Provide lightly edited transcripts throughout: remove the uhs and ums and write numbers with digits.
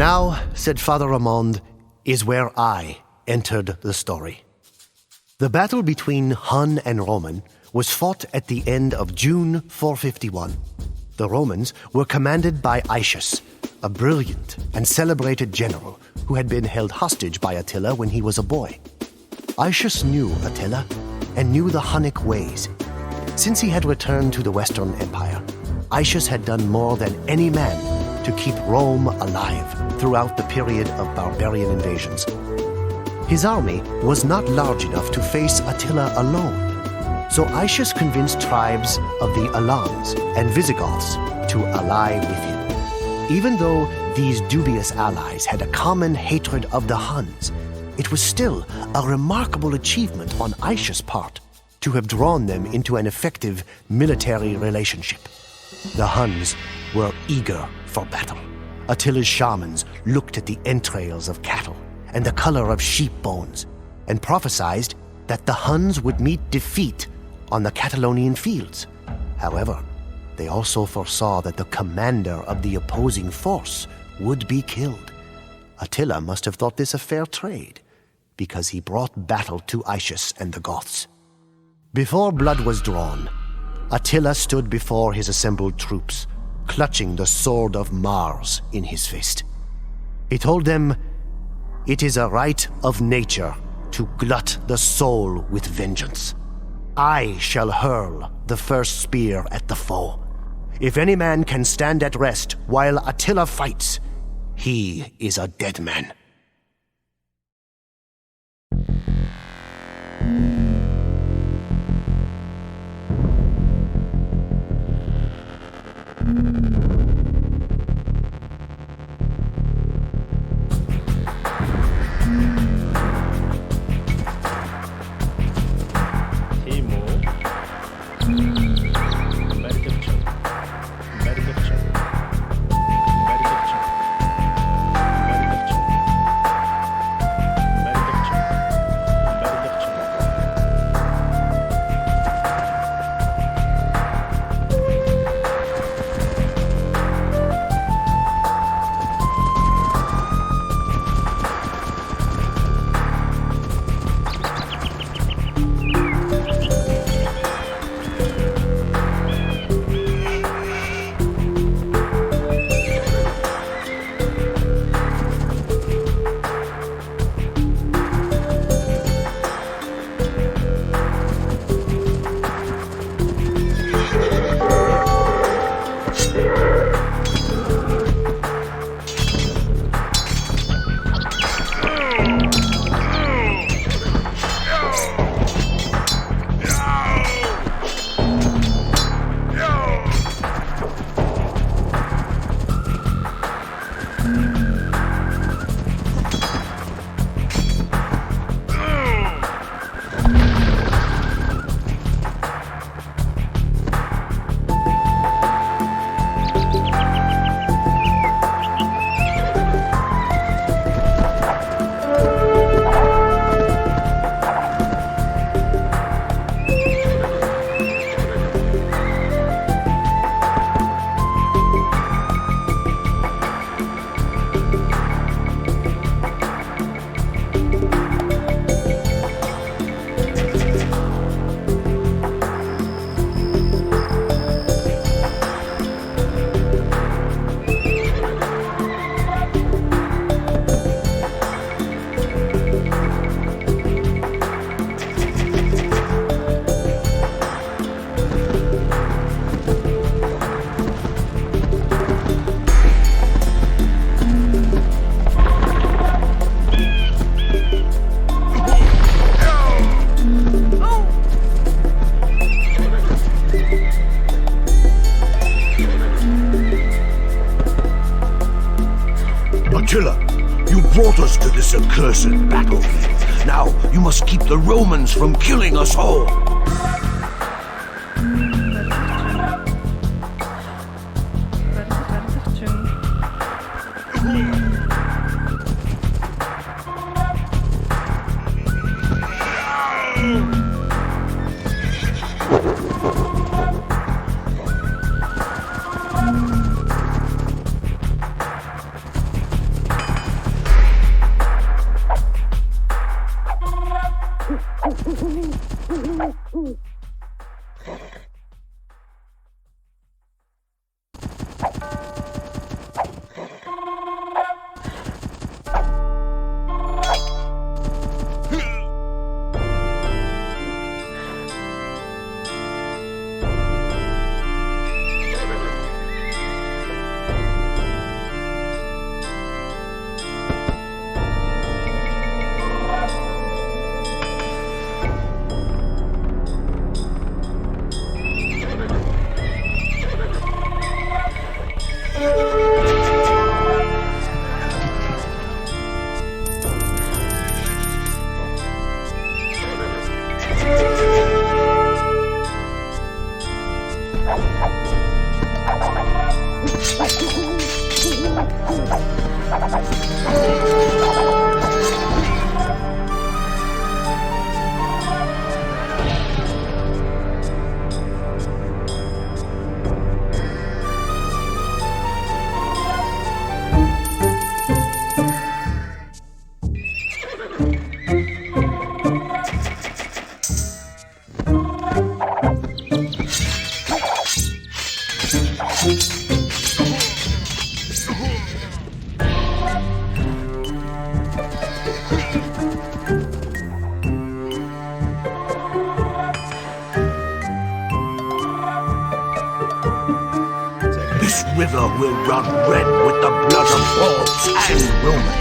now, said Father Ramond, is where I entered the story. The battle between Hun and Roman was fought at the end of June 451. The Romans were commanded by Aetius, a brilliant and celebrated general who had been held hostage by Attila when he was a boy. Aetius knew Attila and knew the Hunnic ways. Since he had returned to the Western Empire, Aetius had done more than any man to keep Rome alive throughout the period of barbarian invasions. His army was not large enough to face Attila alone, so Aetius convinced tribes of the Alans and Visigoths to ally with him. Even though these dubious allies had a common hatred of the Huns, it was still a remarkable achievement on Aetius' part to have drawn them into an effective military relationship. The Huns were eager for battle. Attila's shamans looked at the entrails of cattle and the color of sheep bones and prophesied that the Huns would meet defeat on the Catalaunian fields. However, they also foresaw that the commander of the opposing force would be killed. Attila must have thought this a fair trade, because he brought battle to Aetius and the Goths. Before blood was drawn, Attila stood before his assembled troops, clutching the sword of Mars in his fist. He told them, "It is a right of nature to glut the soul with vengeance. I shall hurl the first spear at the foe. If any man can stand at rest while Attila fights, he is a dead man." Attila, you brought us to this accursed battlefield. Now you must keep the Romans from killing us all. This river will run red with the blood of Gauls and Romans.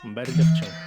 Un bel rigaccione.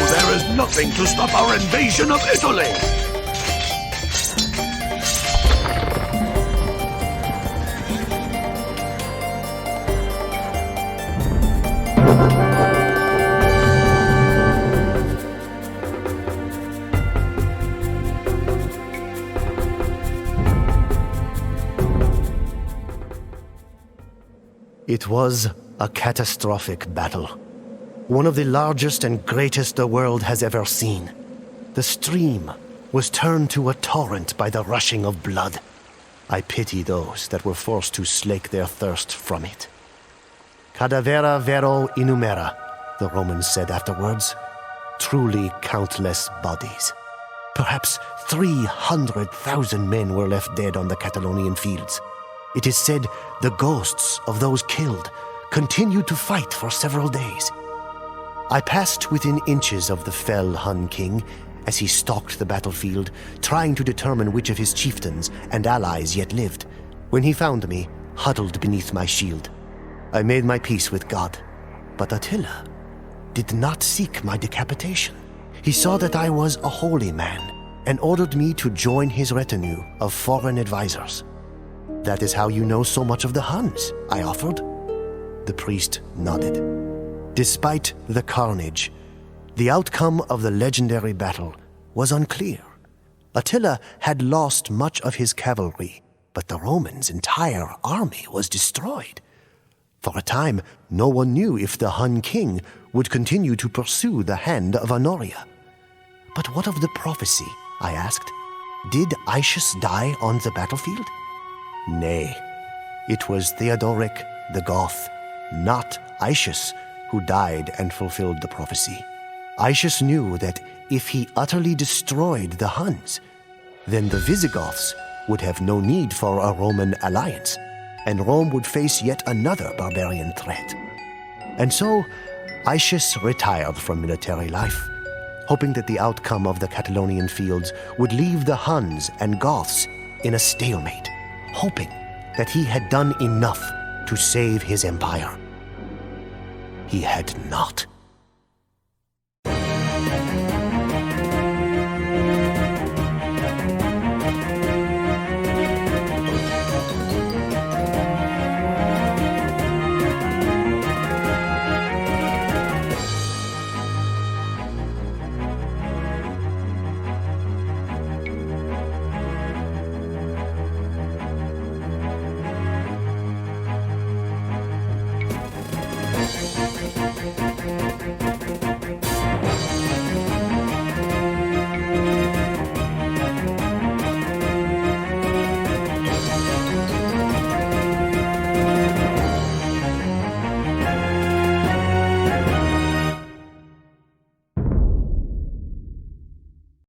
There is nothing to stop our invasion of Italy! It was a catastrophic battle. One of the largest and greatest the world has ever seen. The stream was turned to a torrent by the rushing of blood. I pity those that were forced to slake their thirst from it. Cadavera vero innumera, the Romans said afterwards. Truly countless bodies. Perhaps 300,000 men were left dead on the Catalaunian fields. It is said the ghosts of those killed continued to fight for several days. I passed within inches of the fell Hun king as he stalked the battlefield, trying to determine which of his chieftains and allies yet lived, when he found me huddled beneath my shield. I made my peace with God, but Attila did not seek my decapitation. He saw that I was a holy man and ordered me to join his retinue of foreign advisors. That is how you know so much of the Huns, I offered. The priest nodded. Despite the carnage, the outcome of the legendary battle was unclear. Attila had lost much of his cavalry, but the Romans' entire army was destroyed. For a time, no one knew if the Hun king would continue to pursue the hand of Honoria. But what of the prophecy? I asked. Did Aetius die on the battlefield? Nay, it was Theodoric the Goth, not Aetius, who died and fulfilled the prophecy. Aetius knew that if he utterly destroyed the Huns, then the Visigoths would have no need for a Roman alliance, and Rome would face yet another barbarian threat. And so, Aetius retired from military life, hoping that the outcome of the Catalaunian fields would leave the Huns and Goths in a stalemate, hoping that he had done enough to save his empire. He had not.